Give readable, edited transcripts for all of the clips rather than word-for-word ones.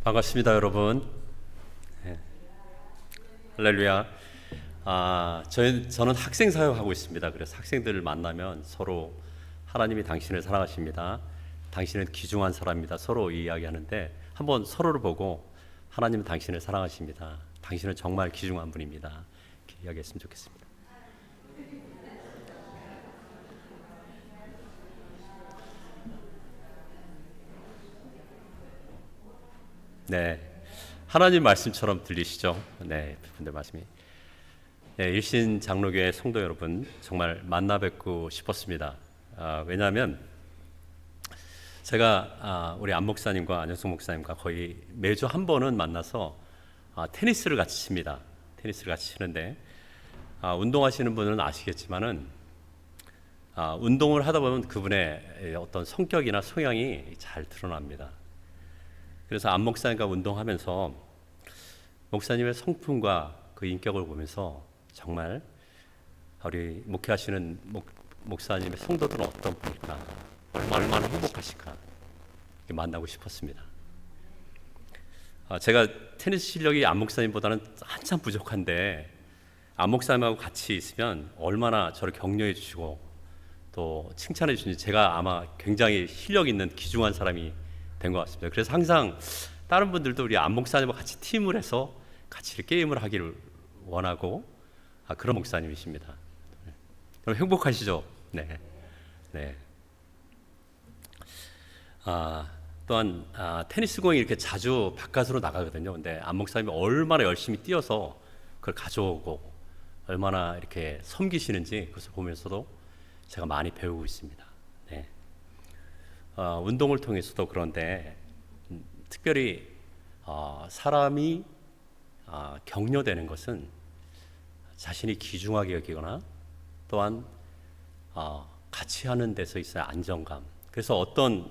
반갑습니다, 여러분. 네. 할렐루야. 저는 학생 사역하고 있습니다. 그래서 학생들을 만나면 서로 하나님이 당신을 사랑하십니다. 당신은 귀중한 사람입니다. 서로 이야기하는데 한번 서로를 보고 하나님은 당신을 사랑하십니다. 당신은 정말 귀중한 분입니다. 이렇게 이야기했으면 좋겠습니다. 네. 하나님 말씀처럼 들리시죠? 네, 분들 말씀이. 네, 일신 장로교회 성도 여러분, 정말 만나 뵙고 싶었습니다. 왜냐하면 제가 우리 안 목사님과 안영숙 목사님과 거의 매주 한 번은 만나서 테니스를 같이 칩니다. 테니스를 같이 치는데 운동하시는 분은 아시겠지만은 운동을 하다 보면 그분의 어떤 성격이나 성향이 잘 드러납니다. 그래서 안 목사님과 운동하면서 목사님의 성품과 그 인격을 보면서 정말 우리 목회하시는 목사님의 성도들은 어떤 분일까, 얼마나 행복하실까 만나고 싶었습니다. 제가 테니스 실력이 안 목사님보다는 한참 부족한데 안 목사님하고 같이 있으면 얼마나 저를 격려해 주시고 또 칭찬해 주시는지 제가 아마 굉장히 실력 있는 귀중한 사람이 된 것 같습니다. 그래서 항상 다른 분들도 우리 안 목사님과 같이 팀을 해서 같이 게임을 하기를 원하고 그런 목사님이십니다. 여러분 행복하시죠? 네. 네. 또한 테니스 공이 이렇게 자주 바깥으로 나가거든요. 근데 안 목사님이 얼마나 열심히 뛰어서 그걸 가져오고 얼마나 이렇게 섬기시는지 그것을 보면서도 제가 많이 배우고 있습니다. 네. 운동을 통해서도 그런데 특별히 사람이 격려되는 것은 자신이 귀중하게 여기거나 또한 같이 하는 데서 있어야 안정감. 그래서 어떤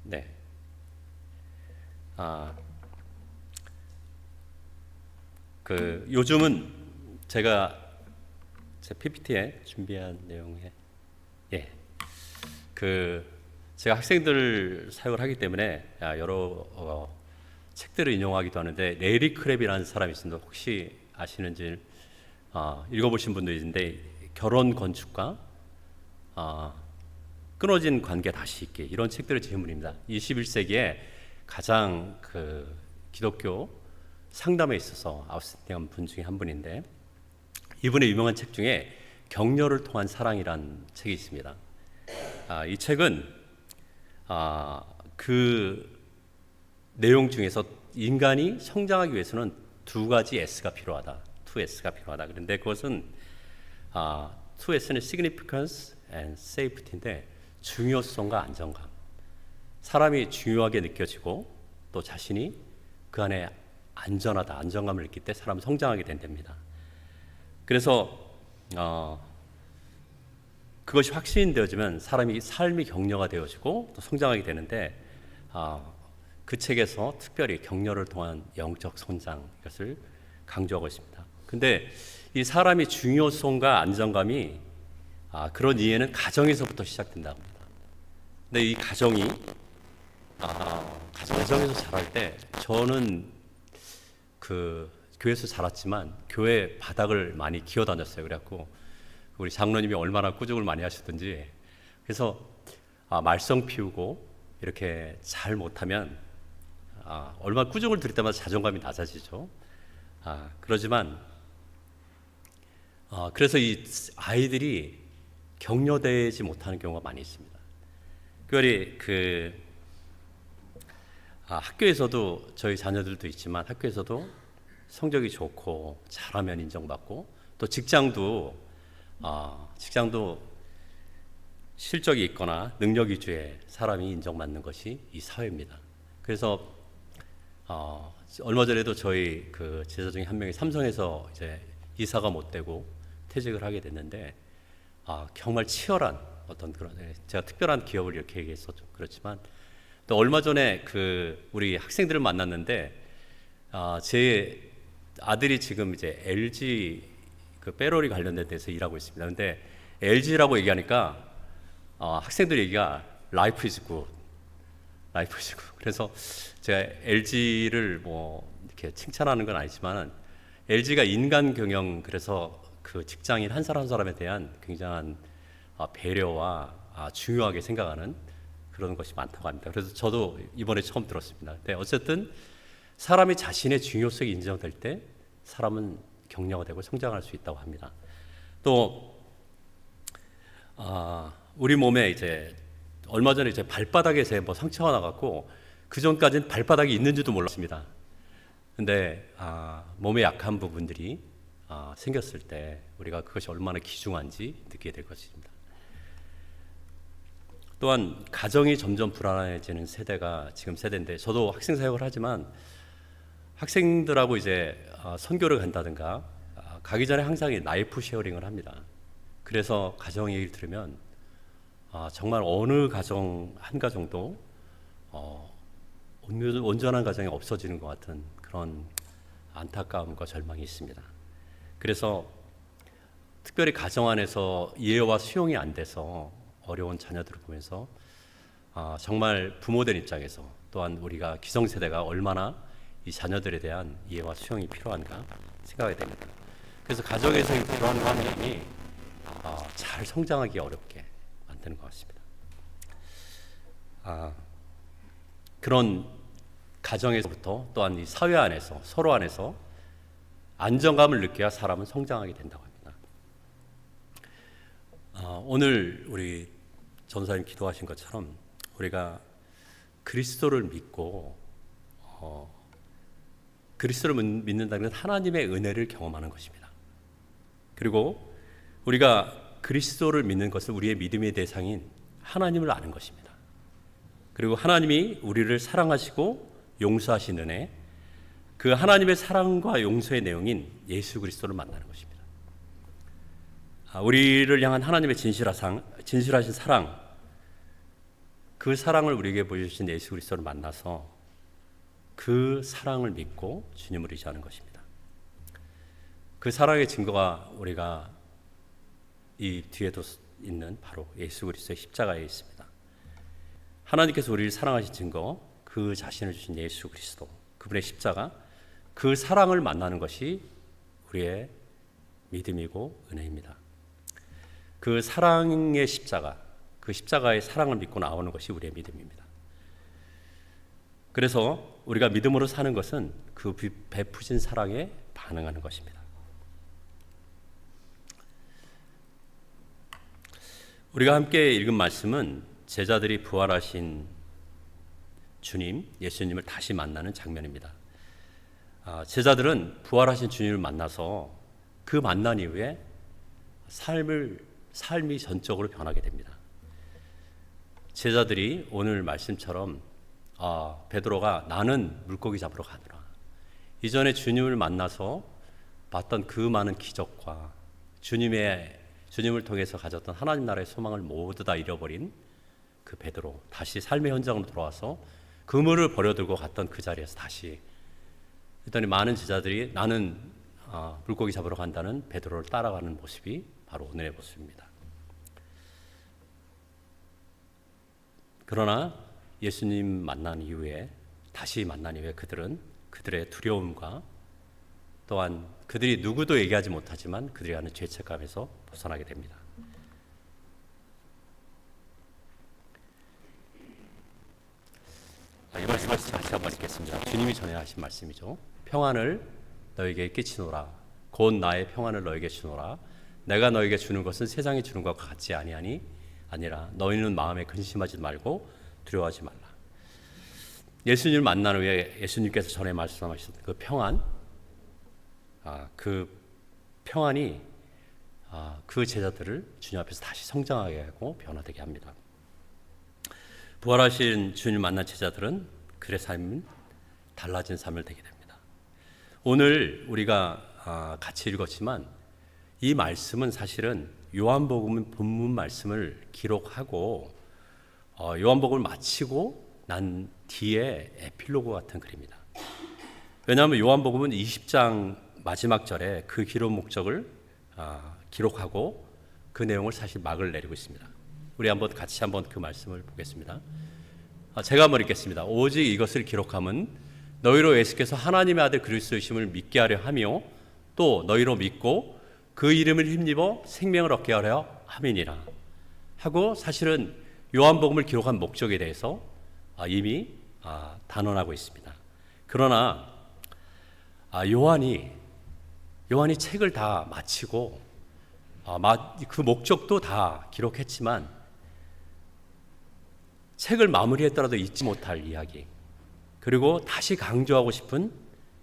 네. 요즘은 제가 제 PPT에 준비한 내용에 제가 학생들 사역을 하기 때문에 여러 책들을 인용하기도 하는데 레리 크랩이라는 사람이 있습니다. 혹시 아시는지 읽어보신 분도 있는데 결혼 건축과 끊어진 관계 다시 있기 이런 책들을 지은 분입니다. 21세기에 가장 기독교 상담에 있어서 아웃스탠딩한 분 중에 한 분인데 이분의 유명한 책 중에 격려를 통한 사랑이라는 책이 있습니다. 이 책은 그 내용 중에서 인간이 성장하기 위해서는 두 가지 S가 필요하다. 2S가 필요하다. 그런데 그것은 2S는 significance and safety인데 중요성과 안정감. 사람이 중요하게 느껴지고 또 자신이 그 안에 안전하다, 안정감을 느낄 때 사람은 성장하게 된답니다. 그래서 그것이 확신되어지면 삶이 격려가 되어지고 또 성장하게 되는데 그 책에서 특별히 격려를 통한 영적 성장 이것을 강조하고 있습니다. 근데 이 사람이 중요성과 안정감이 그런 이해는 가정에서부터 시작된다고 합니다. 근데 이 가정이 가정에서 자랄 때 저는 교회에서 자랐지만 교회 바닥을 많이 기어다녔어요. 그래갖고 우리 장로님이 얼마나 꾸중을 많이 하시던지 그래서 말썽 피우고 이렇게 잘 못하면 얼마나 꾸중을 들을 때마다 자존감이 낮아지죠. 그러지만 그래서 이 아이들이 격려되지 못하는 경우가 많이 있습니다. 특별히 학교에서도 저희 자녀들도 있지만 학교에서도 성적이 좋고 잘하면 인정받고 또 직장도 실적이 있거나 능력 위주의 사람이 인정받는 것이 이 사회입니다. 그래서 얼마 전에도 저희 제자 중에 한 명이 삼성에서 이제 이사가 못 되고 퇴직을 하게 됐는데 정말 치열한 어떤 그런 제가 특별한 기업을 이렇게 얘기해서 좀 그렇지만 또 얼마 전에 우리 학생들을 만났는데 제 아들이 지금 이제 LG 배터리 관련된 데서 일하고 있습니다. 근데 LG라고 얘기하니까 학생들 얘기가 life is good, life is good. 그래서 제가 LG를 뭐 이렇게 칭찬하는 건 아니지만 LG가 인간 경영, 그래서 그 직장인 한 사람 한 사람에 대한 굉장한 배려와 중요하게 생각하는 그런 것이 많다고 합니다. 그래서 저도 이번에 처음 들었습니다. 근데 어쨌든 사람이 자신의 중요성이 인정될 때 사람은 격려되고 성장할 수 있다고 합니다. 또 우리 몸에 이제 얼마 전에 이제 발바닥에서 뭐 상처가 나갖고 그 전까지는 발바닥이 있는지도 몰랐습니다. 근데 몸에 약한 부분들이 생겼을 때 우리가 그것이 얼마나 귀중한지 느끼게 될 것입니다. 또한 가정이 점점 불안해지는 세대가 지금 세대인데, 저도 학생 사역을 하지만 학생들하고 이제 선교를 간다든가 가기 전에 항상 라이프 쉐어링을 합니다. 그래서 가정 얘기를 들으면 정말 어느 가정 한 가정도 온전한 가정이 없어지는 것 같은 그런 안타까움과 절망이 있습니다. 그래서 특별히 가정 안에서 이해와 수용이 안 돼서 어려운 자녀들을 보면서 정말 부모된 입장에서 또한 우리가 기성세대가 얼마나 이 자녀들에 대한 이해와 수용이 필요한가 생각하게 됩니다. 그래서 가정에서 그러한 환경이 잘 성장하기 어렵게 만드는 것 같습니다. 그런 가정에서부터 또한 이 사회 안에서 서로 안에서 안정감을 느껴야 사람은 성장하게 된다고 합니다. 오늘 우리 전사님 기도하신 것처럼 우리가 그리스도를 믿고 그리스도를 믿는다는 건 하나님의 은혜를 경험하는 것입니다. 그리고 우리가 그리스도를 믿는 것은 우리의 믿음의 대상인 하나님을 아는 것입니다. 그리고 하나님이 우리를 사랑하시고 용서하신 은혜, 그 하나님의 사랑과 용서의 내용인 예수 그리스도를 만나는 것입니다. 우리를 향한 하나님의 진실하신 사랑, 그 사랑을 우리에게 보여주신 예수 그리스도를 만나서 그 사랑을 믿고 주님을 의지하는 것입니다. 그 사랑의 증거가 우리가 이 뒤에도 있는 바로 예수 그리스도의 십자가에 있습니다. 하나님께서 우리를 사랑하신 증거, 그 자신을 주신 예수 그리스도, 그분의 십자가, 그 사랑을 만나는 것이 우리의 믿음이고 은혜입니다. 그 사랑의 십자가, 그 십자가의 사랑을 믿고 나오는 것이 우리의 믿음입니다. 그래서 우리가 믿음으로 사는 것은 그 베푸신 사랑에 반응하는 것입니다. 우리가 함께 읽은 말씀은 제자들이 부활하신 주님, 예수님을 다시 만나는 장면입니다. 제자들은 부활하신 주님을 만나서 그 만난 이후에 삶이 전적으로 변하게 됩니다. 제자들이 오늘 말씀처럼 베드로가 나는 물고기 잡으러 가노라. 이전에 주님을 만나서 봤던 그 많은 기적과 주님을 통해서 가졌던 하나님 나라의 소망을 모두 다 잃어버린 그 베드로, 다시 삶의 현장으로 돌아와서 그물을 버려두고 갔던 그 자리에서 다시 했더니 많은 제자들이 나는 물고기 잡으러 간다는 베드로를 따라가는 모습이 바로 오늘의 모습입니다. 그러나 예수님 다시 만난 이후에 그들은 그들의 두려움과 또한 그들이 누구도 얘기하지 못하지만 그들이 하는 죄책감에서 벗어나게 됩니다. 이 말씀을 다시 한번 읽겠습니다. 주님이 전에 하신 말씀이죠. 평안을 너에게 끼치노라. 곧 나의 평안을 너에게 주노라. 내가 너에게 주는 것은 세상이 주는 것과 같지 아니라 너희는 마음에 근심하지 말고 두려워하지 말라. 예수님을 만난 후에 예수님께서 전에 말씀하셨던 그 평안, 그 평안이 그 제자들을 주님 앞에서 다시 성장하게 하고 변화되게 합니다. 부활하신 주님을 만난 제자들은 그의 삶은 달라진 삶을 되게 됩니다. 오늘 우리가 같이 읽었지만 이 말씀은 사실은 요한복음 본문 말씀을 기록하고 요한복음을 마치고 난 뒤에 에필로그 같은 글입니다. 왜냐하면 요한복음은 20장 마지막 절에 그 기록 목적을 기록하고 그 내용을 사실 막을 내리고 있습니다. 우리 같이 한번 그 말씀을 보겠습니다. 제가 한번 읽겠습니다. 오직 이것을 기록함은 너희로 예수께서 하나님의 아들 그리스도이심을 믿게 하려 하며 또 너희로 믿고 그 이름을 힘입어 생명을 얻게 하려 함이니라 하고, 사실은 요한복음을 기록한 목적에 대해서 이미 단언하고 있습니다. 그러나 요한이 책을 다 마치고 그 목적도 다 기록했지만 책을 마무리했더라도 잊지 못할 이야기, 그리고 다시 강조하고 싶은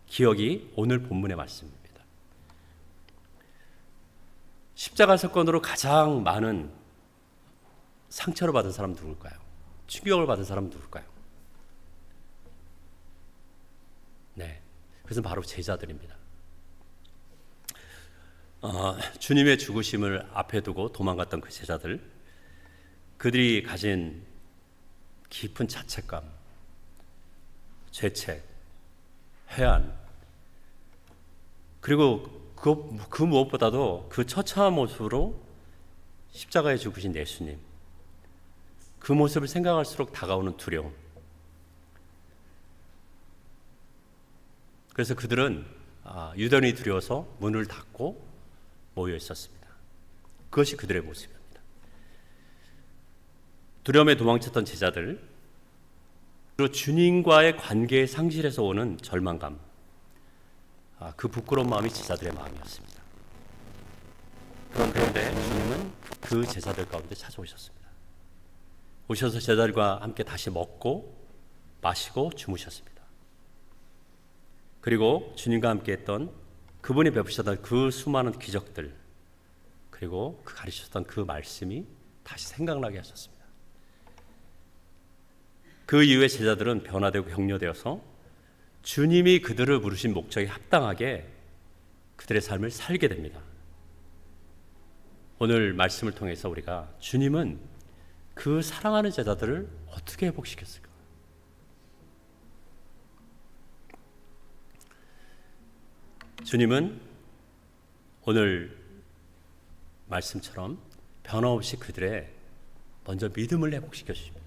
기억이 오늘 본문의 말씀입니다. 십자가 사건으로 가장 많은 상처를 받은 사람 누굴까요? 충격을 받은 사람 누굴까요? 네, 그것은 바로 제자들입니다. 주님의 죽으심을 앞에 두고 도망갔던 그 제자들, 그들이 가진 깊은 자책감, 죄책, 회한, 그리고 그 무엇보다도 그 처참한 모습으로 십자가에 죽으신 예수님, 그 모습을 생각할수록 다가오는 두려움. 그래서 그들은 유전이 두려워서 문을 닫고 모여 있었습니다. 그것이 그들의 모습입니다. 두려움에 도망쳤던 제자들, 그리고 주님과의 관계의 상실에서 오는 절망감, 그 부끄러운 마음이 제자들의 마음이었습니다. 그런데 주님은 그 제자들 가운데 찾아오셨습니다. 오셔서 제자들과 함께 다시 먹고 마시고 주무셨습니다. 그리고 주님과 함께 했던, 그분이 베푸셨던 그 수많은 기적들, 그리고 가르치셨던 그 말씀이 다시 생각나게 하셨습니다. 그 이후에 제자들은 변화되고 격려되어서 주님이 그들을 부르신 목적에 합당하게 그들의 삶을 살게 됩니다. 오늘 말씀을 통해서 우리가 주님은 그 사랑하는 제자들을 어떻게 회복시켰을까? 주님은 오늘 말씀처럼 변함없이 그들의 먼저 믿음을 회복시켜 주십니다.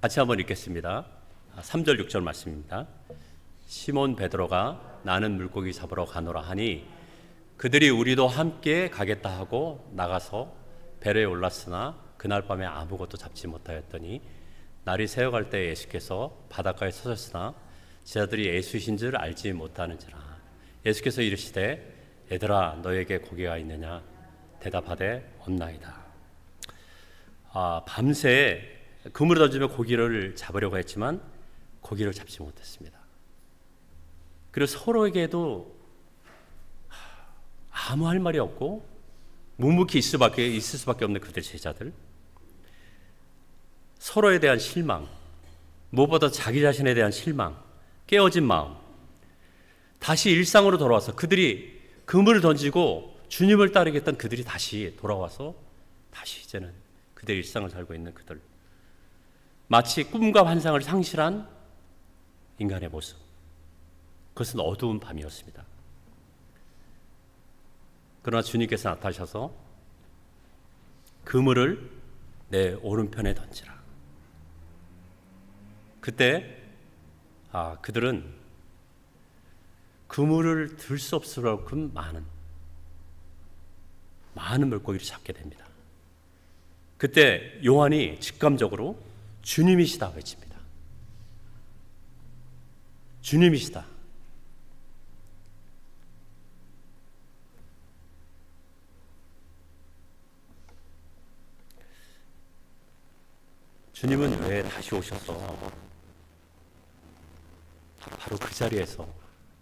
같이 한번 읽겠습니다. 3절 6절 말씀입니다. 시몬 베드로가 나는 물고기 잡으러 가노라 하니 그들이 우리도 함께 가겠다 하고 나가서 배에 올랐으나 그날 밤에 아무것도 잡지 못하였더니 날이 새어갈 때 예수께서 바닷가에 서셨으나 제자들이 예수이신 줄 알지 못하는지라. 예수께서 이르시되 얘들아 너에게 고기가 있느냐 대답하되 없나이다. 밤새 그물을 던지며 고기를 잡으려고 했지만 고기를 잡지 못했습니다. 그리고 서로에게도 아무 할 말이 없고 묵묵히 있을 수밖에 없는 그들의 제자들, 서로에 대한 실망, 무엇보다 자기 자신에 대한 실망, 깨어진 마음, 다시 일상으로 돌아와서 그들이 그물을 던지고 주님을 따르겠다는 그들이 다시 돌아와서 다시 이제는 그들의 일상을 살고 있는 그들, 마치 꿈과 환상을 상실한 인간의 모습, 그것은 어두운 밤이었습니다. 그러나 주님께서 나타나셔서 그물을 내 오른편에 던지라. 그때 그들은 그물을 들 수 없을 만큼 많은 물고기를 잡게 됩니다. 그때 요한이 직감적으로 주님이시다 외칩니다. 주님이시다. 주님은 왜 다시 오셔서 바로 그 자리에서,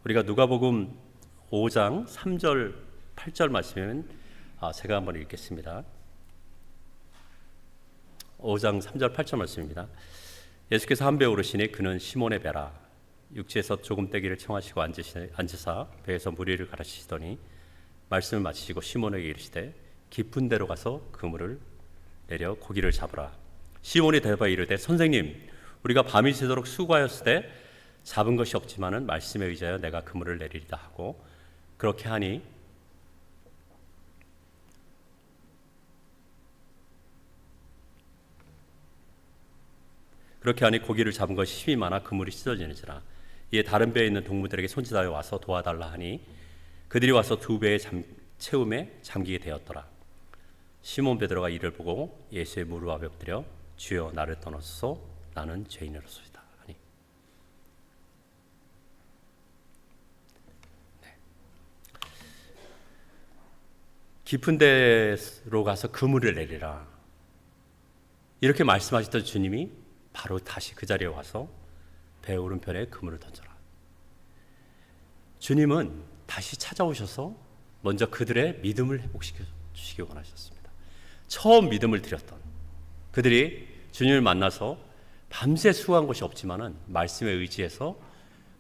우리가 누가복음 5장 3절 8절 말씀은 제가 한번 읽겠습니다. 5장 3절 8절 말씀입니다. 예수께서 한 배에 오르시니 그는 시몬의 배라. 육지에서 조금 떼기를 청하시고 앉으사 배에서 무리를 가르치시더니 말씀을 마치시고 시몬에게 이르시되 깊은 데로 가서 그물을 내려 고기를 잡으라. 시몬이 대답하여 이르되 선생님 우리가 밤이 새도록 수고하였으되 잡은 것이 없지만은 말씀에 의지하여 내가 그물을 내리리다 하고 그렇게 하니 그렇게 하니 고기를 잡은 것이 힘이 많아 그물이 찢어지는지라. 이에 다른 배에 있는 동무들에게 손짓하여 와서 도와달라 하니 그들이 와서 두 배의 채움에 잠기게 되었더라. 시몬 베드로가 이를 보고 예수의 무릎 앞에 엎드려 주여 나를 떠나소서 나는 죄인으로소이다 하니. 깊은 데로 가서 그물을 내리라, 이렇게 말씀하셨던 주님이 바로 다시 그 자리에 와서 배 오른편에 그물을 던져라. 주님은 다시 찾아오셔서 먼저 그들의 믿음을 회복시켜 주시기 원하셨습니다. 처음 믿음을 드렸던 그들이 주님을 만나서 밤새 수고한 것이 없지만은 말씀에 의지해서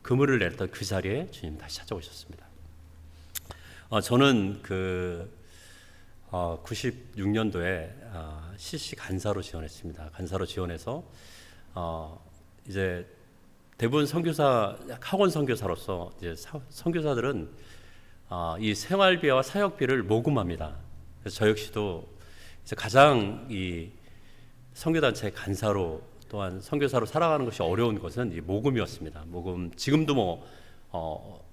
그물을 내렸던 그 자리에 주님 다시 찾아오셨습니다. 저는 96년도에 CC 간사로 지원했습니다. 간사로 지원해서 이제 대부분 선교사, 학원 선교사로서 이제 선교사들은 이 생활비와 사역비를 모금합니다. 그래서 저 역시도 이제 가장 이 선교단체 간사로 또한 선교사로 살아가는 것이 어려운 것은 이 모금이었습니다. 모금, 지금도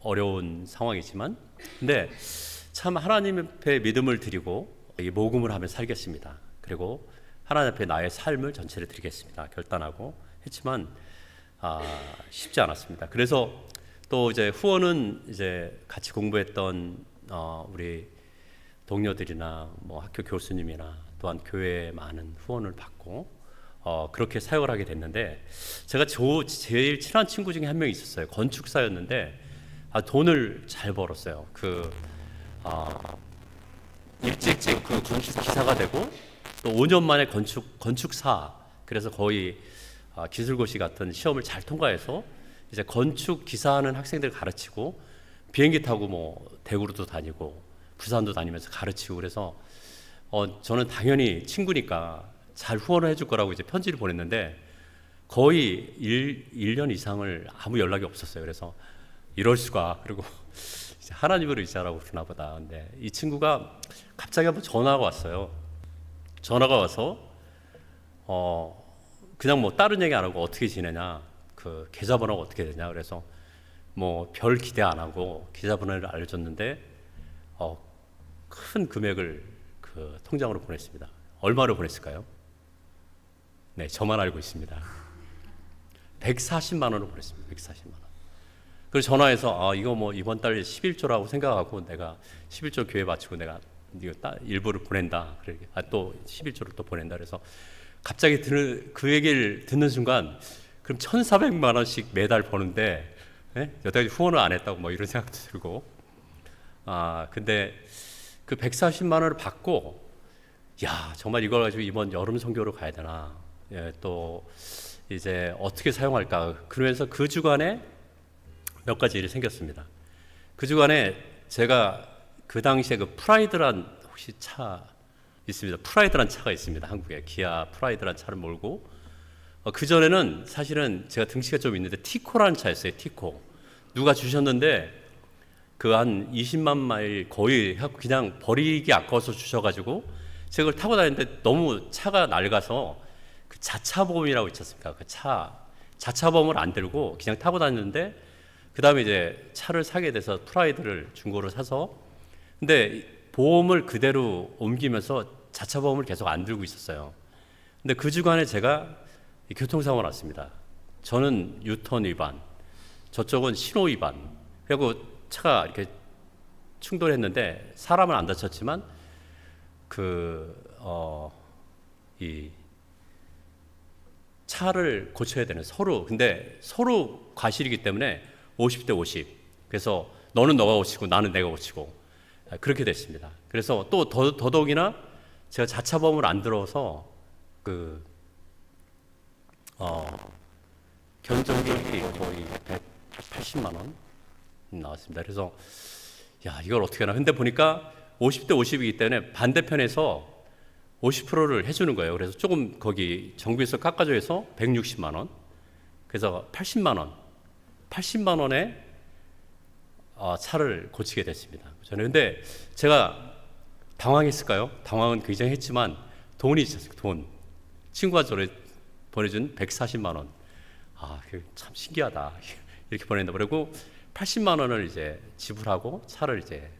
어려운 상황이지만, 근데 참 하나님 앞에 믿음을 드리고 이 모금을 하며 살겠습니다. 그리고 하나님 앞에 나의 삶을 전체를 드리겠습니다. 결단하고 했지만 쉽지 않았습니다. 그래서 또 이제 후원은 이제 같이 공부했던 우리 동료들이나 뭐 학교 교수님이나 또한 교회에 많은 후원을 받고 그렇게 사역을 하게 됐는데, 제가 제일 친한 친구 중에 한 명이 있었어요. 건축사였는데 돈을 잘 벌었어요. 일찍 그 건축 기사가 되고 또 5년 만에 건축사, 그래서 거의 기술고시 같은 시험을 잘 통과해서 이제 건축 기사하는 학생들 가르치고 비행기 타고 뭐 대구로도 다니고 부산도 다니면서 가르치고, 그래서 저는 당연히 친구니까 잘 후원을 해줄 거라고 이제 편지를 보냈는데 거의 1년 이상을 아무 연락이 없었어요. 그래서 이럴 수가, 그리고 이제 하나님을 의지하라고 그러나 보다. 근데 이 친구가 갑자기 한번 전화가 왔어요. 전화가 와서 그냥 뭐 다른 얘기 안 하고 어떻게 지내냐, 그 계좌번호가 어떻게 되냐, 그래서 뭐 별 기대 안 하고 계좌번호를 알려줬는데 큰 금액을 그 통장으로 보냈습니다. 얼마로 보냈을까요? 네, 저만 알고 있습니다. 140만 원을 보냈습니다. 140만 원. 그래서 전화해서 이거 뭐 이번 달 11조라고 생각하고 내가 11조 교회 바치고 내가 이거 일부를 보낸다. 또 11조를 또 보낸다. 그래서 갑자기 그 얘기를 듣는 순간, 그럼 1,400만 원씩 매달 버는데 여태까지 후원을 안 했다고 뭐 이런 생각도 들고, 근데 그 140만 원을 받고, 야, 정말 이걸 가지고 이번 여름 선교로 가야 되나, 또 이제 어떻게 사용할까, 그러면서 그 주간에 몇 가지 일이 생겼습니다. 그 주간에 제가 그 당시에 그 프라이드란 혹시 차 있습니다. 프라이드란 차가 있습니다. 한국에 기아 프라이드란 차를 몰고, 그 전에는 사실은 제가 등치가 좀 있는데 티코라는 차였어요. 티코. 누가 주셨는데 그 한 20만 마일 거의 그냥 버리기 아까워서 주셔가지고 제가 그걸 타고 다녔는데 너무 차가 낡아서 그 자차보험이라고 있지 않습니까? 그 자차보험을 안 들고 그냥 타고 다녔는데, 그 다음에 이제 차를 사게 돼서 프라이드를 중고로 사서, 근데 보험을 그대로 옮기면서 자차보험을 계속 안 들고 있었어요. 근데 그 주간에 제가 교통사고가 났습니다. 저는 유턴 위반, 저쪽은 신호 위반. 그리고 차가 이렇게 충돌했는데 사람은 안 다쳤지만 이 차를 고쳐야 되는, 근데 서로 과실이기 때문에 50대 50. 그래서 너는 너가 고치고 나는 내가 고치고 그렇게 됐습니다. 그래서 또 더더욱이나 제가 자차보험을 안 들어서 견적이 거의 180만 원 나왔습니다. 그래서 야, 이걸 어떻게 하나. 근데 보니까 50대 50이기 때문에 반대편에서 50%를 해주는 거예요. 그래서 조금 거기 정비에서 깎아줘 해서 160만 원. 그래서 80만 원에 차를 고치게 됐습니다. 저는 근데 제가 당황했을까요? 당황은 굉장히 했지만 돈이 있었어요. 돈. 친구가 저를 보내준 140만 원. 아, 참 신기하다. 이렇게 보낸다. 그리고 80만 원을 이제 지불하고 차를 이제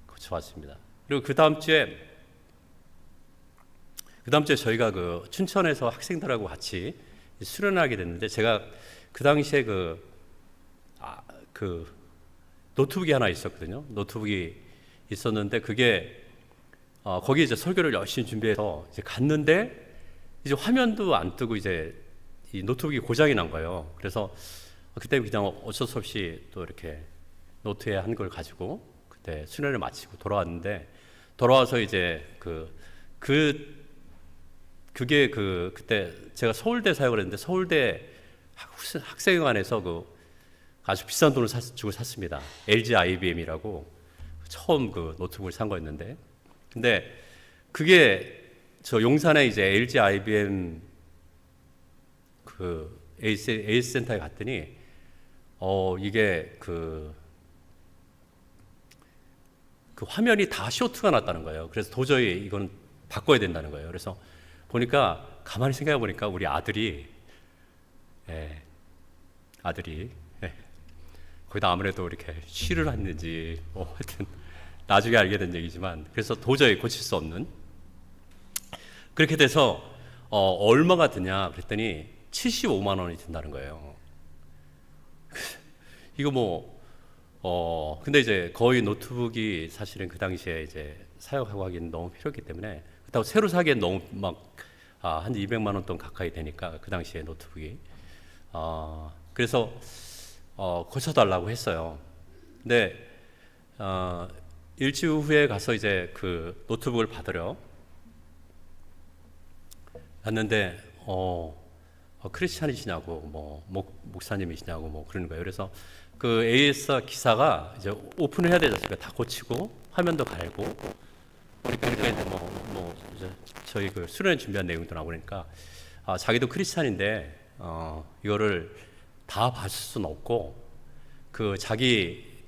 고쳐왔습니다. 그리고 그 다음 주에 저희가 그 춘천에서 학생들하고 같이 수련하게 됐는데, 제가 그 당시에 그 노트북이 하나 있었거든요. 노트북이 있었는데 그게 거기 이제 설교를 열심히 준비해서 이제 갔는데 이제 화면도 안 뜨고 이제 이 노트북이 고장이 난 거예요. 그래서 그때 그냥 어쩔 수 없이 또 이렇게 노트에 한 걸 가지고 그때 수련을 마치고 돌아왔는데, 돌아와서 이제 그게 그때 제가 서울대 사역을 했는데 서울대 학생회관에서 아주 비싼 돈을 주고 샀습니다. LG IBM이라고 처음 그 노트북을 산 거였는데, 근데 그게 저 용산에 이제 LG IBM 그 AS 센터에 갔더니 이게 그 화면이 다 쇼트가 났다는 거예요. 그래서 도저히 이건 바꿔야 된다는 거예요. 그래서 보니까 가만히 생각해 보니까 우리 아들이 거기다 아무래도 이렇게 쉬를 했는지 하여튼 나중에 알게 된 얘기지만, 그래서 도저히 고칠 수 없는, 그렇게 돼서 얼마가 드냐 그랬더니 75만 원이 든다는 거예요. 이거 근데 이제 거의 노트북이 사실은 그 당시에 이제 사용하고 하기는 너무 필요했기 때문에, 그렇다고 새로 사기엔 너무 한 200만 원 돈 가까이 되니까 그 당시에 노트북이 그래서 고쳐달라고 했어요. 근데 일주일 후에 가서 이제 그 노트북을 받으러 갔는데 크리스찬이시냐고 목사님이시냐고 그러는 거예요. 그래서 그 AS 기사가 이제 오픈을 해야 되지 않습니까? 다 고치고 화면도 갈고 그러니까 이제 이제 저희 그 수련회 준비한 내용도 나오니까 자기도 크리스찬인데 이거를 다 봤을 수는 없고 자기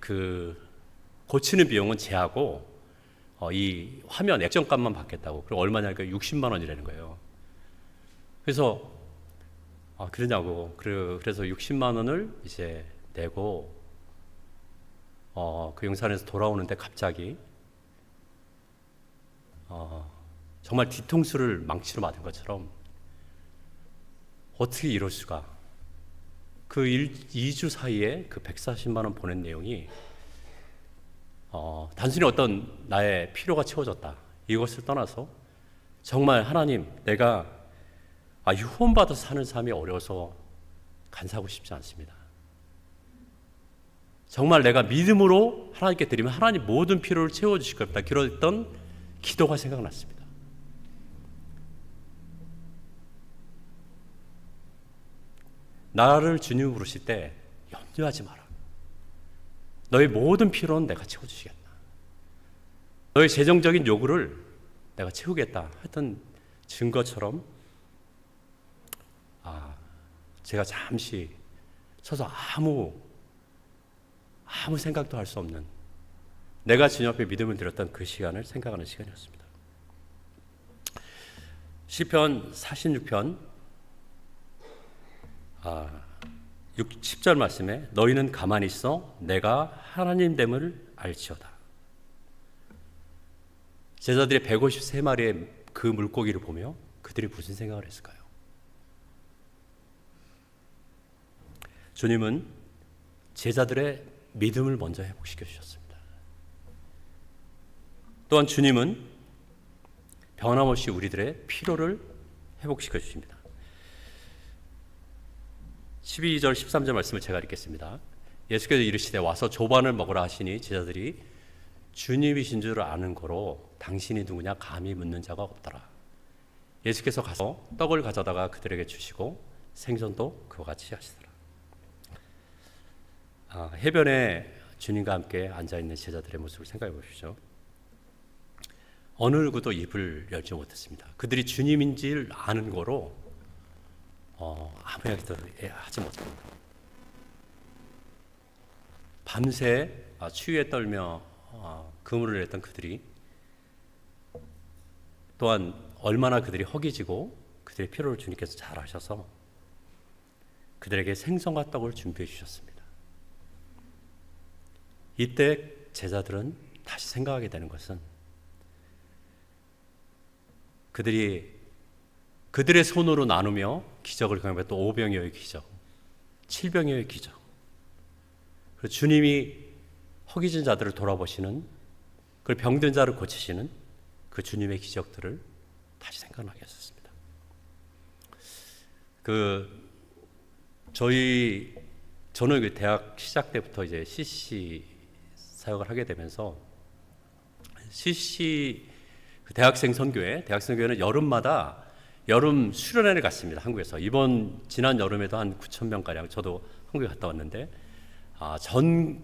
고치는 비용은 제하고 이 화면 액정값만 받겠다고. 그리고 얼마냐니까 60만 원이라는 거예요. 그래서 그러냐고. 그래서 60만 원을 이제 내고 그 용산에서 돌아오는데 갑자기 정말 뒤통수를 망치로 맞은 것처럼 어떻게 이럴 수가. 2주 사이에 140만 원 보낸 내용이 단순히 어떤 나의 필요가 채워졌다 이것을 떠나서 정말 하나님, 내가 유언받아서 사는 삶이 어려워서 간사하고 싶지 않습니다. 정말 내가 믿음으로 하나님께 드리면 하나님 모든 필요를 채워주실 겁니다. 그랬던 기도가 생각났습니다. 나를 주님 부르실 때 염려하지 마라. 너의 모든 필요는 내가 채워주시겠다. 너의 재정적인 요구를 내가 채우겠다 했던 증거처럼 제가 잠시 서서 아무 생각도 할 수 없는, 내가 주님 앞에 믿음을 드렸던 그 시간을 생각하는 시간이었습니다. 시편 46편 10절 말씀에 너희는 가만히 있어 내가 하나님됨을 알지어다. 제자들의 153마리의 그 물고기를 보며 그들이 무슨 생각을 했을까요? 주님은 제자들의 믿음을 먼저 회복시켜 주셨습니다. 또한 주님은 변함없이 우리들의 필요를 회복시켜 주십니다. 12절 13절 말씀을 제가 읽겠습니다. 예수께서 이르시되 와서 조반을 먹으라 하시니 제자들이 주님이신 줄 아는 거로 당신이 누구냐 감히 묻는 자가 없더라. 예수께서 가서 떡을 가져다가 그들에게 주시고 생선도 그와 같이 하시더라. 해변에 주님과 함께 앉아있는 제자들의 모습을 생각해 보십시오. 어느 누구도 입을 열지 못했습니다. 그들이 주님인 줄 아는 거로 아무 이야기도 하지 못합니다. 밤새 추위에 떨며 그물을 했던 그들이 또한 얼마나 그들이 허기지고 그들의 필요를 주님께서 잘 아셔서 그들에게 생선과 떡을 준비해 주셨습니다. 이때 제자들은 다시 생각하게 되는 것은 그들의 손으로 나누며 기적을 경험했던 5병이어의 기적, 7병이어의 기적, 그리고 주님이 허기진 자들을 돌아보시는, 그 병든 자를 고치시는 그 주님의 기적들을 다시 생각나게 하셨습니다. 저는 그 대학 시작 때부터 이제 CC 사역을 하게 되면서 CC 대학생 선교회는 여름마다 여름 수련회를 갔습니다. 한국에서 지난 여름에도 한 9천 명 가량 저도 한국에 갔다 왔는데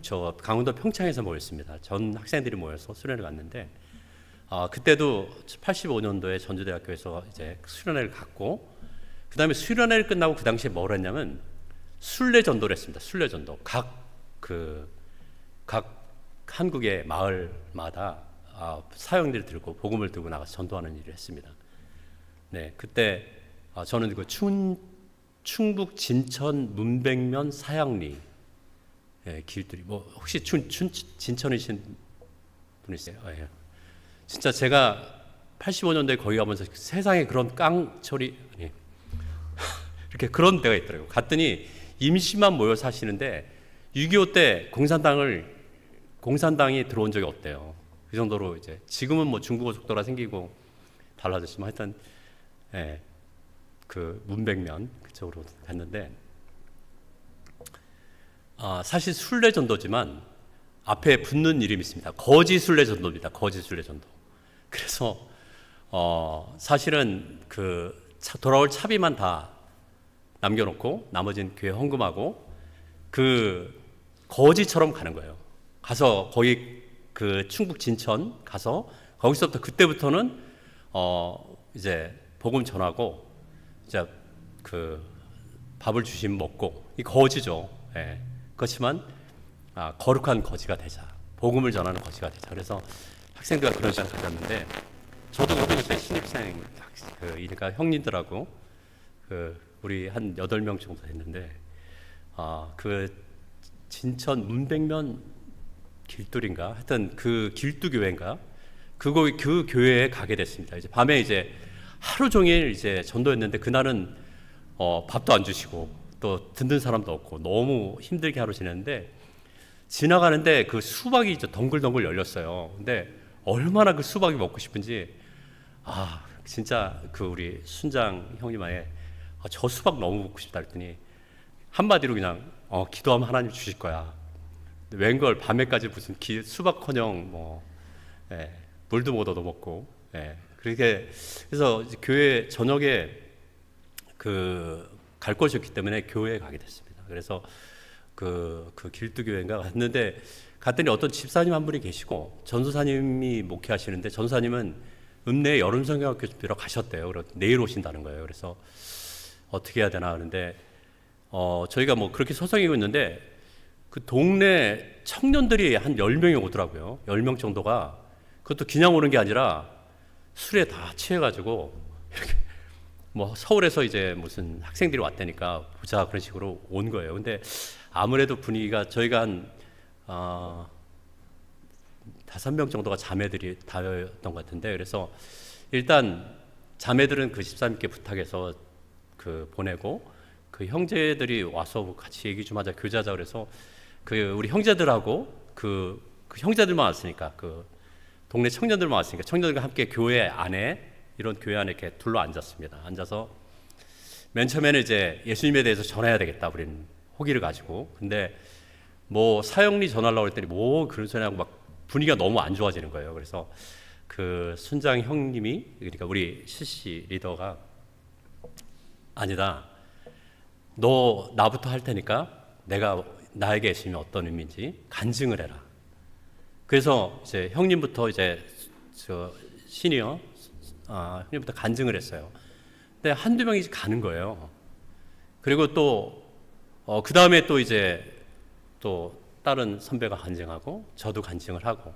저 강원도 평창에서 모였습니다. 전 학생들이 모여서 수련회를 갔는데 그때도 85년도에 전주대학교에서 이제 수련회를 갔고 그 다음에 수련회를 끝나고 그 당시에 뭘 했냐면 순례전도를 했습니다. 순례전도 각 한국의 마을마다 사형들을 들고 복음을 들고 나가서 전도하는 일을 했습니다. 네, 그때 저는 그 충북 진천 문백면 사양리 길들이 혹시 진천이신 분 있어요? 예. 진짜 제가 85년도에 거기 가면서 세상에 그런 깡처리 이렇게 그런 데가 있더라고요. 갔더니 임시만 모여 사시는데 6.25 때 공산당이 들어온 적이 없대요. 그 정도로 이제 지금은 뭐 중부고속도로가 생기고 달라졌지만 하여튼 그 문백면 그쪽으로 갔는데 사실 순례전도지만 앞에 붙는 이름이 있습니다. 거지 순례전도입니다. 거지 순례전도. 그래서 사실은 돌아올 차비만 다 남겨놓고 나머지는 교회 헌금하고 그 거지처럼 가는 거예요. 가서 거기 그 충북 진천 가서 거기서부터 그때부터는 이제 복음 전하고 이제 그 밥을 주시면 먹고 이 거지죠. 예. 그렇지만 거룩한 거지가 되자, 복음을 전하는 거지가 되자. 그래서 학생들과 그런 시간을 가졌는데 저도 거기서 신입생 그러니까 형님들하고 우리 한 8명 정도 됐는데 그 진천 문백면 길들인가 하여튼 그 길두교회인가 그 교회에 가게 됐습니다. 이제 밤에 이제 하루 종일 이제 전도했는데 그날은 밥도 안 주시고 또 듣는 사람도 없고 너무 힘들게 하루 지냈는데 지나가는데 그 수박이 이제 덩글덩글 열렸어요. 근데 얼마나 그 수박이 먹고 싶은지 진짜 그 우리 순장 형님 아예 저 수박 너무 먹고 싶다 했더니 한마디로 그냥 기도하면 하나님 주실 거야. 웬걸 밤에까지 무슨 수박커녕 물도 못 얻어 먹고 그래서 이제 교회 저녁에 갈 곳이 없기 때문에 교회에 가게 됐습니다. 그래서 그 길두교회인가 갔더니 어떤 집사님 한 분이 계시고 전도사님이 목회하시는데 전도사님은 읍내 여름성경학교 준비로 가셨대요. 그래서 내일 오신다는 거예요. 그래서 어떻게 해야 되나 하는데 저희가 뭐 그렇게 소송이고 있는데 그 동네 청년들이 한 10명이 오더라고요. 10명 정도가 그것도 그냥 오는 게 아니라 술에 다 취해가지고 이렇게 뭐 서울에서 이제 무슨 학생들이 왔다니까 보자 그런 식으로 온 거예요. 근데 아무래도 분위기가 저희가 한 5명 정도가 자매들이 다였던 것 같은데 그래서 일단 자매들은 그 집사님께 부탁해서 보내고 그 형제들이 와서 같이 얘기 좀 하자 교제하자 그래서 우리 형제들하고 그 형제들만 왔으니까 그 동네 청년들만 왔으니까 청년들과 함께 교회 안에 이런 교회 안에 이렇게 둘러 앉았습니다. 앉아서 맨 처음에는 이제 예수님에 대해서 전해야 되겠다 우리는 호기를 가지고 근데 뭐 사형리 전하려고 했더니 뭐 그런 소리 하고 막 분위기가 너무 안 좋아지는 거예요. 그래서 그 순장 형님이 그러니까 우리 CC 리더가 아니다. 너 나부터 할 테니까 나에게 예수님이 어떤 의미인지 간증을 해라. 그래서 이제 형님부터 이제 시니어 형님부터 간증을 했어요. 근데 한두 명이 가는 거예요. 그리고 또 그 다음에 또 이제 또 다른 선배가 간증하고 저도 간증을 하고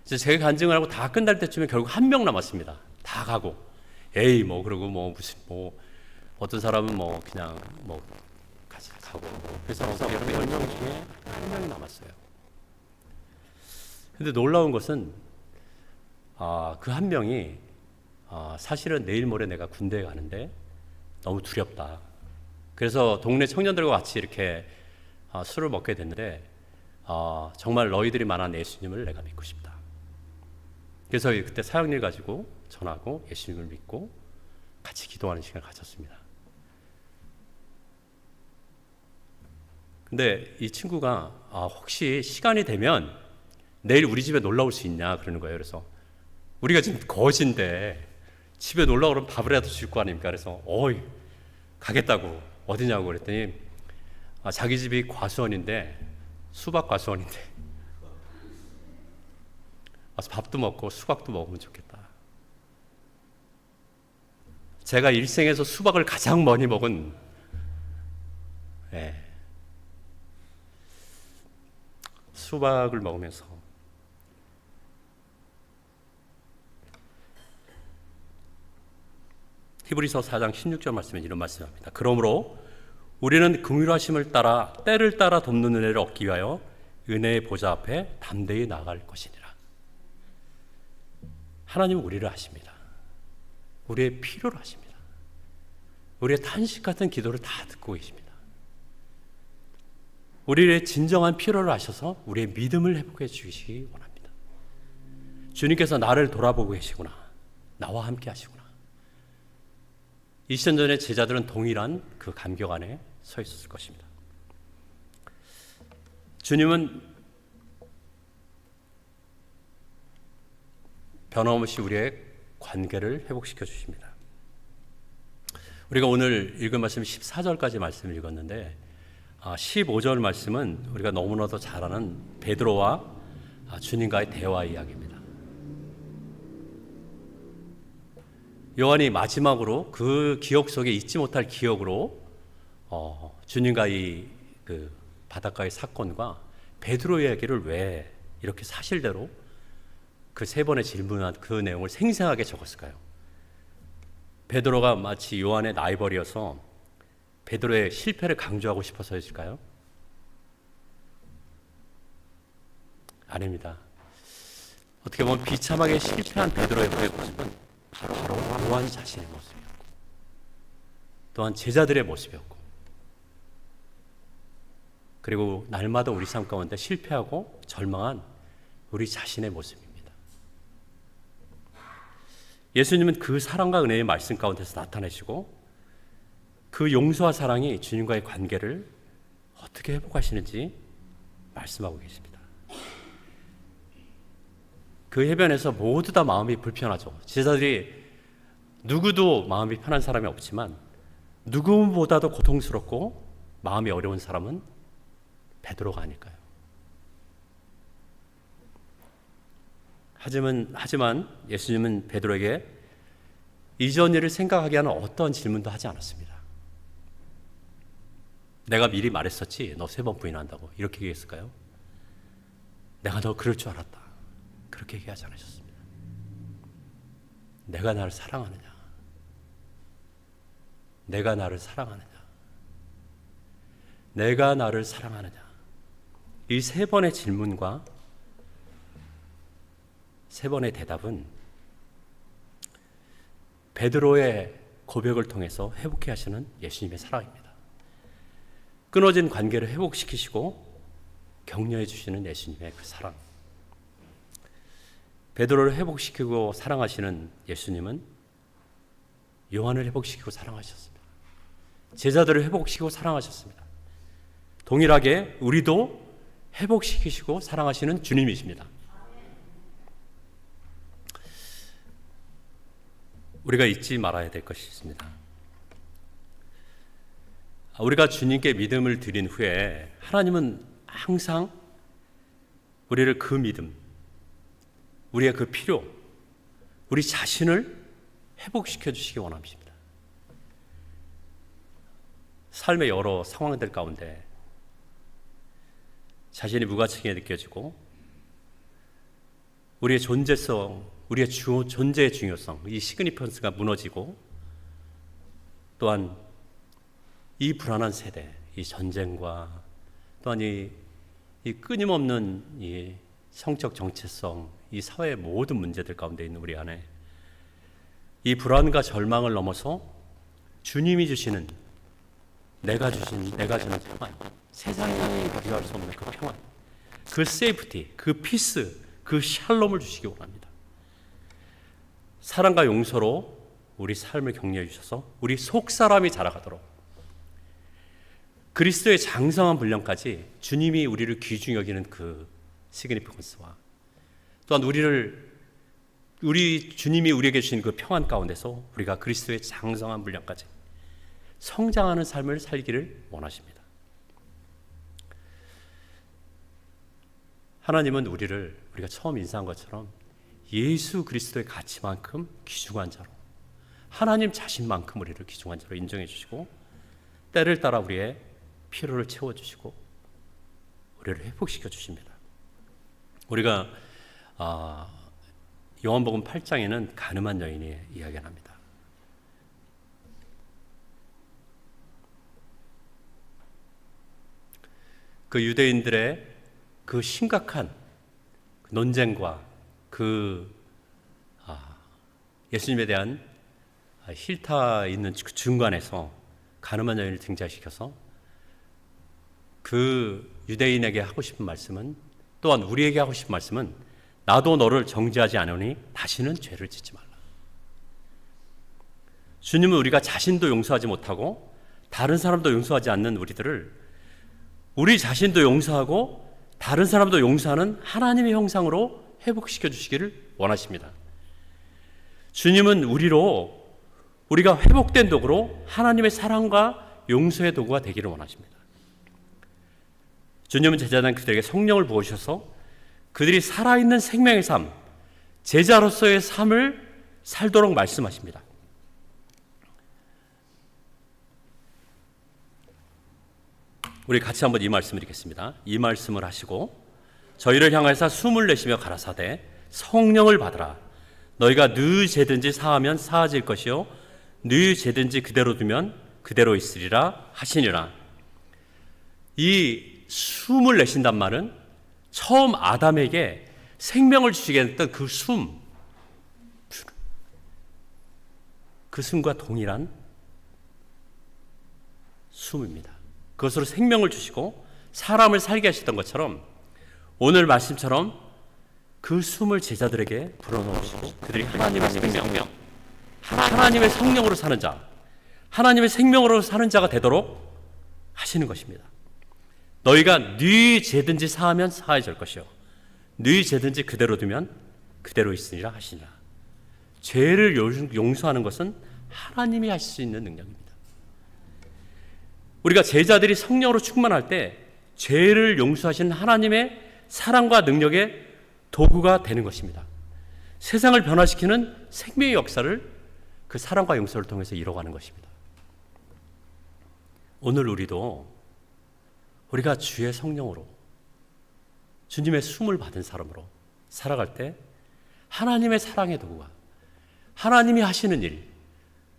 이제 제가 간증을 하고 다 끝날 때쯤에 결국 한 명 남았습니다. 다 가고 에이 뭐 그러고 뭐 무슨 뭐 어떤 사람은 뭐 그냥 뭐 같이 가고 뭐 그래서 10명 중에 한 명이 남았어요. 근데 놀라운 것은 그 한 명이 사실은 내일 모레 내가 군대에 가는데 너무 두렵다. 그래서 동네 청년들과 같이 이렇게 술을 먹게 됐는데 정말 너희들이 말한 예수님을 내가 믿고 싶다. 그래서 그때 사역일 가지고 전하고 예수님을 믿고 같이 기도하는 시간을 가졌습니다. 근데 이 친구가 혹시 시간이 되면 내일 우리 집에 놀러 올 수 있냐 그러는 거예요. 그래서 우리가 지금 거진데 집에 놀러 오면 밥이라도 줄 거 아닙니까? 그래서 어이 가겠다고. 어디냐고 그랬더니 자기 집이 과수원인데 수박 과수원인데 와서 밥도 먹고 수박도 먹으면 좋겠다. 제가 일생에서 수박을 가장 많이 먹은 수박을 먹으면서 히브리서 4장 16절 말씀에 이런 말씀합니다. 그러므로 우리는 긍휼하심을 따라 때를 따라 돕는 은혜를 얻기 위하여 은혜의 보좌 앞에 담대히 나아갈 것이니라. 하나님은 우리를 아십니다. 우리의 필요를 아십니다. 우리의 탄식 같은 기도를 다 듣고 계십니다. 우리의 진정한 필요를 아셔서 우리의 믿음을 회복해 주시기 원합니다. 주님께서 나를 돌아보고 계시구나. 나와 함께 하시구나. 2000년 전에 제자들은 동일한 그 감격 안에 서 있었을 것입니다. 주님은 변함없이 우리의 관계를 회복시켜 주십니다. 우리가 오늘 읽은 말씀 14절까지 말씀을 읽었는데 15절 말씀은 우리가 너무나도 잘 아는 베드로와 주님과의 대화 이야기입니다. 요한이 마지막으로 그 기억 속에 잊지 못할 기억으로 주님과 그 바닷가의 사건과 베드로 이야기를 왜 이렇게 사실대로 그 세 번의 질문한 그 내용을 생생하게 적었을까요? 베드로가 마치 요한의 라이벌이어서 베드로의 실패를 강조하고 싶어서였을까요? 아닙니다. 어떻게 보면 비참하게 실패한 베드로의 모습은 바로 요한 자신의 모습이었고 또한 제자들의 모습이었고 그리고 날마다 우리 삶 가운데 실패하고 절망한 우리 자신의 모습입니다. 예수님은 그 사랑과 은혜의 말씀 가운데서 나타내시고 그 용서와 사랑이 주님과의 관계를 어떻게 회복하시는지 말씀하고 계십니다. 그 해변에서 모두 다 마음이 불편하죠. 제자들이 누구도 마음이 편한 사람이 없지만 누구보다도 고통스럽고 마음이 어려운 사람은 베드로가 아닐까요? 하지만 예수님은 베드로에게 이전 일을 생각하게 하는 어떤 질문도 하지 않았습니다. 내가 미리 말했었지 너 3번 부인한다고 이렇게 얘기했을까요? 내가 너 그럴 줄 알았다 그렇게 얘기하지 않으셨습니다. 내가 나를 사랑하느냐 내가 나를 사랑하느냐 내가 나를 사랑하느냐 이 3번의 질문과 3번의 대답은 베드로의 고백을 통해서 회복해 하시는 예수님의 사랑입니다. 끊어진 관계를 회복시키시고 격려해 주시는 예수님의 그 사랑. 베드로를 회복시키고 사랑하시는 예수님은 요한을 회복시키고 사랑하셨습니다. 제자들을 회복시키고 사랑하셨습니다. 동일하게 우리도 회복시키시고 사랑하시는 주님이십니다. 우리가 잊지 말아야 될 것이 있습니다. 우리가 주님께 믿음을 드린 후에 하나님은 항상 우리를 그 믿음, 우리의 그 필요, 우리 자신을 회복시켜 주시기 원하십니다. 삶의 여러 상황들 가운데 자신이 무가치게 느껴지고 우리의 존재성을 우리의 존재의 중요성, 이 시그니펀스가 무너지고 또한 이 불안한 세대, 이 전쟁과 또한 이 끊임없는 이 성적 정체성, 이 사회의 모든 문제들 가운데 있는 우리 안에 이 불안과 절망을 넘어서 주님이 주시는 내가 주는 평안, 세상이 비교할 수 없는 그 평안, 그 세이프티, 그 피스, 그 샬롬을 주시기 원합니다. 사랑과 용서로 우리 삶을 격려해 주셔서 우리 속사람이 자라가도록 그리스도의 장성한 분량까지 주님이 우리를 귀중히 여기는 그 시그니피컨스와 또한 우리 주님이 우리에게 주신 그 평안 가운데서 우리가 그리스도의 장성한 분량까지 성장하는 삶을 살기를 원하십니다. 하나님은 우리가 처음 인사한 것처럼 예수 그리스도의 가치만큼 귀중한 자로, 하나님 자신만큼 우리를 귀중한 자로 인정해 주시고 때를 따라 우리의 필요를 채워주시고 우리를 회복시켜 주십니다. 우리가 요한복음 8장에는 가늠한 여인이 이야기를 합니다. 그 유대인들의 그 심각한 논쟁과 예수님에 대한 힐타 있는 그 중간에서 가늠한 여인을 등장시켜서 그 유대인에게 하고 싶은 말씀은, 또한 우리에게 하고 싶은 말씀은, 나도 너를 정죄하지 않으니 다시는 죄를 짓지 말라. 주님은 우리가 자신도 용서하지 못하고 다른 사람도 용서하지 않는 우리들을 우리 자신도 용서하고 다른 사람도 용서하는 하나님의 형상으로 회복시켜 주시기를 원하십니다. 주님은 우리가 회복된 도구로 하나님의 사랑과 용서의 도구가 되기를 원하십니다. 주님은 제자된 그들에게 성령을 부어주셔서 그들이 살아있는 생명의 삶, 제자로서의 삶을 살도록 말씀하십니다. 우리 같이 한번 이 말씀을 읽겠습니다. 이 말씀을 하시고 저희를 향하여서 숨을 내쉬며 가라사대 성령을 받으라. 너희가 느 죄든지 사하면 사하질 것이요 느 죄든지 그대로 두면 그대로 있으리라 하시니라. 이 숨을 내쉰단 말은 처음 아담에게 생명을 주시겠다는 그 숨과 동일한 숨입니다. 그것으로 생명을 주시고 사람을 살게 하셨던 것처럼 오늘 말씀처럼 그 숨을 제자들에게 불어넣으시고 그들이 하나님의 생명, 하나님의 성령으로 사는 자, 하나님의 생명으로 사는 자가 되도록 하시는 것입니다. 너희가 네 죄든지 사하면 사해질 것이요 네 죄든지 그대로 두면 그대로 있으리라 하시니라. 죄를 용서하는 것은 하나님이 하실 수 있는 능력입니다. 우리가 제자들이 성령으로 충만할 때 죄를 용서하시는 하나님의 사랑과 능력의 도구가 되는 것입니다. 세상을 변화시키는 생명의 역사를 그 사랑과 용서를 통해서 이뤄가는 것입니다. 오늘 우리가 주의 성령으로 주님의 숨을 받은 사람으로 살아갈 때 하나님의 사랑의 도구가, 하나님이 하시는 일,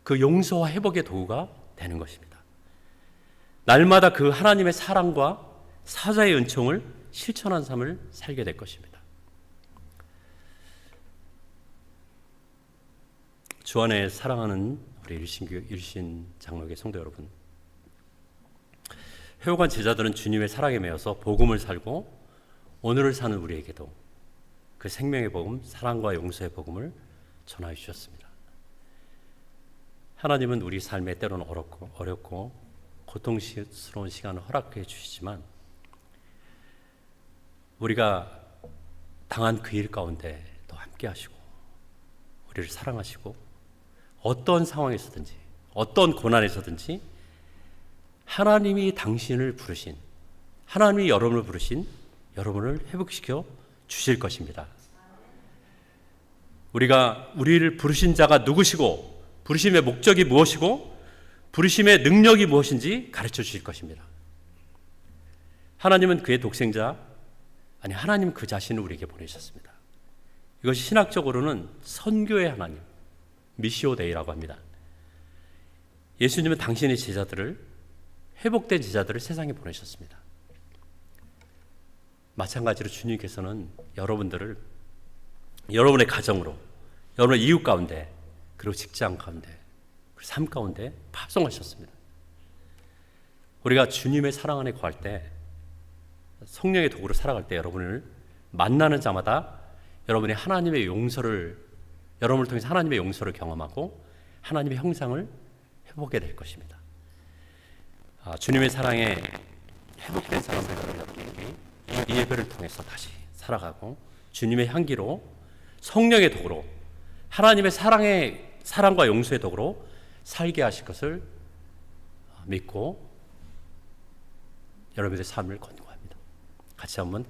그 용서와 회복의 도구가 되는 것입니다. 날마다 그 하나님의 사랑과 사자의 은총을 실천한 삶을 살게 될 것입니다. 주 안에 사랑하는 우리 일신 장로교 성도 여러분, 회복한 제자들은 주님의 사랑에 매여서 복음을 살고 오늘을 사는 우리에게도 그 생명의 복음, 사랑과 용서의 복음을 전하여 주셨습니다. 하나님은 우리 삶에 때로는 어렵고 고통스러운 시간을 허락해 주시지만 우리가 당한 그 일 가운데 또 함께 하시고 우리를 사랑하시고 어떤 상황에서든지 어떤 고난에서든지 하나님이 당신을 부르신, 하나님이 여러분을 부르신 여러분을 회복시켜 주실 것입니다. 우리를 부르신 자가 누구시고 부르심의 목적이 무엇이고 부르심의 능력이 무엇인지 가르쳐 주실 것입니다. 하나님은 그의 독생자, 하나님 그 자신을 우리에게 보내셨습니다. 이것이 신학적으로는 선교의 하나님, 미시오데이라고 합니다. 예수님은 당신의 제자들을, 회복된 제자들을 세상에 보내셨습니다. 마찬가지로 주님께서는 여러분들을 여러분의 가정으로, 여러분의 이웃 가운데, 그리고 직장 가운데, 그리고 삶 가운데 파송하셨습니다. 우리가 주님의 사랑 안에 거할 때, 성령의 도구로 살아갈 때 여러분을 만나는 자마다 여러분이 하나님의 용서를, 여러분을 통해서 하나님의 용서를 경험하고 하나님의 형상을 회복하게 될 것입니다. 주님의 사랑에 회복된 사람들에게 이 예배를 통해서 다시 살아가고 주님의 향기로, 성령의 도구로, 하나님의 사랑과 용서의 도구로 살게 하실 것을 믿고 여러분의 삶을 권고합니다. 같이 한번